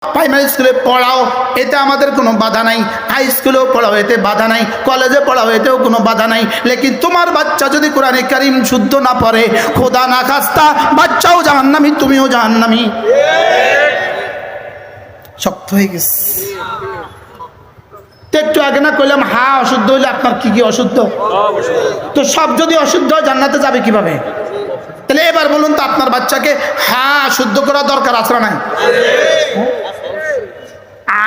Primary স্কুলে পড়াও, এতে আমাদের কোনো বাধা নাই। হাই স্কুলেও পড়াও, এতে বাধা নাই। কলেজে পড়াও, এতেও কোনো বাধা নাই। লেকিন তোমার বাচ্চা যদি কোরআনে কারিম শুদ্ধ না পড়ে, খোদা না খাস্তা বাচ্চাও জাহান্নামী, তুমিও জাহান্নামী। শক্ত হয়ে গেছে। একটু আগে না কইলাম অশুদ্ধ হইলে আপনার কি কি অশুদ্ধ? তো সব যদি অশুদ্ধ হয় জান্নাতে যাবে কিভাবে? তাহলে এবার বলুন তো, আপনার বাচ্চাকে শুদ্ধ করা দরকার আছে না নাই?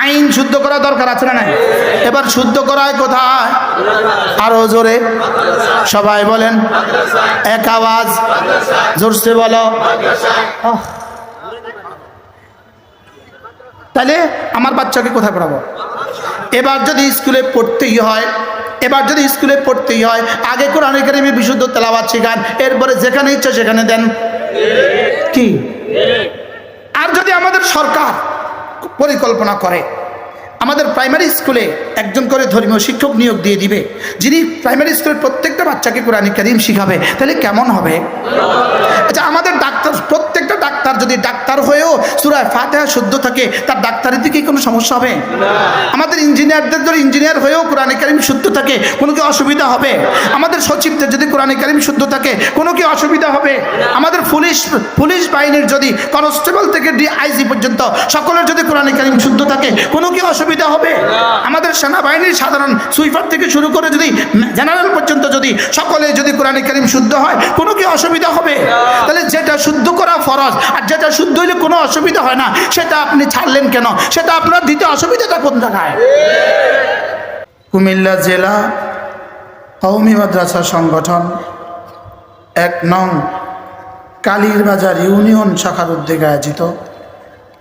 আইন শুদ্ধ করা দরকার আছে না নাই? এবার শুদ্ধ করা হয় কোথায়? আরো জোরে সবাই বলেন, এক আওয়াজ, জোরসে বলো। তাহলে আমার বাচ্চাকে কোথায় পড়াবো? এবার যদি স্কুলে পড়তেই হয়, আগে কোরআন কারীমে বিশুদ্ধ তেলাওয়াত শেখান, এরপরে যেখানে ইচ্ছা সেখানে দেন। কি? আর যদি আমাদের সরকার পরিকল্পনা করে আমাদের প্রাইমারি স্কুলে একজন করে ধর্মীয় শিক্ষক নিয়োগ দিয়ে দিবে, যিনি প্রাইমারি স্কুলের প্রত্যেকটা বাচ্চাকে কোরআন কারীম শিখাবে, তাহলে কেমন হবে? আচ্ছা, আমাদের ডাক্তার, প্রত্যেকটা ডাক্তার যদি ডাক্তার হয়েও সূরা ফাতিহা শুদ্ধ থাকে, তার ডাক্তারের দিকে কোনো সমস্যা হবে? আমাদের ইঞ্জিনিয়ারদের যদি ইঞ্জিনিয়ার হয়েও কোরআন কারীম শুদ্ধ থাকে, কোনো কি অসুবিধা হবে? আমাদের সচিবদের যদি কোরআন কারীম শুদ্ধ থাকে, কোনো কি অসুবিধা হবে? আমাদের পুলিশ বাহিনীর যদি কনস্টেবল থেকে ডিআইজি পর্যন্ত সকলের যদি কোরআন কারীম শুদ্ধ থাকে, কোনো কি অসুবিধা হবে? আমাদের সেনাবাহিনীর সাধারণ সুইপার থেকে শুরু করে যদি জেনারেল পর্যন্ত যদি সকলে যদি কোরআন কারীম শুদ্ধ হয়, কোনো কি অসুবিধা হবে? তাহলে যেটা শুদ্ধ করা ফরজ, আর যেটা শুদ্ধ হইলে কোনো অসুবিধা হয় না, সেটা আপনি ছাড়লেন কেন? সেটা আপনার দিতে অসুবিধাটা কোন জায়গায়? কুমিল্লা জেলা কওমি মাদ্রাসা সংগঠন ১ নং কালীরবাজার ইউনিয়ন শাখার উদ্যোগে আয়োজিত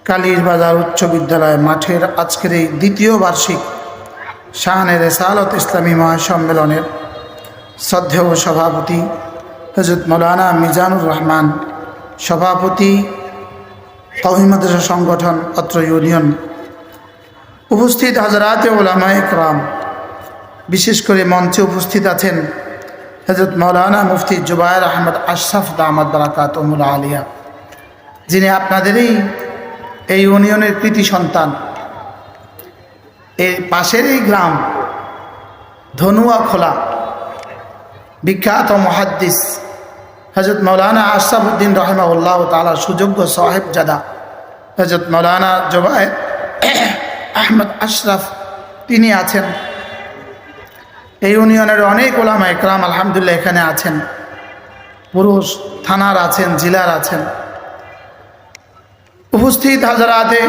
কালীরবাজার উচ্চ বিদ্যালয় মাঠের আজকের এই দ্বিতীয় বার্ষিক শাহানে রেসালত ইসলামী মহাসম্মেলনের শ্রদ্ধেয় সভাপতি হযরত মাওলানা মিজানুর রহমান, সভাপতি কওমি মাদ্রাসা সংগঠন অত্র ইউনিয়ন, উপস্থিত হযরত উলামায়ে কেরাম, বিশেষ করে মঞ্চে উপস্থিত আছেন হযরত মাওলানা মুফতি জুবায়ের আহমদ আশরাফ দামাত বারাকাতুহুল আলিয়া, যিনি আপনাদেরই এই ইউনিয়নের কৃতি সন্তান। এই পাশের এই গ্রাম ধনুয়া খোলা বিখ্যাত মুহাদ্দিস হযরত মাওলানা আশরাফউদ্দিন রাহিমাহুল্লাহ তাআলা সুযোগ্য সাহেবজাদা হযরত মাওলানা জুবায়ের আহমদ আশরাফ, তিনি আছেন। এই ইউনিয়নের অনেক উলামায়ে কেরাম আলহামদুলিল্লাহ এখানে আছেন, পুরুষ থানার আছেন, জেলার আছেন। উপস্থিত হাজারাতে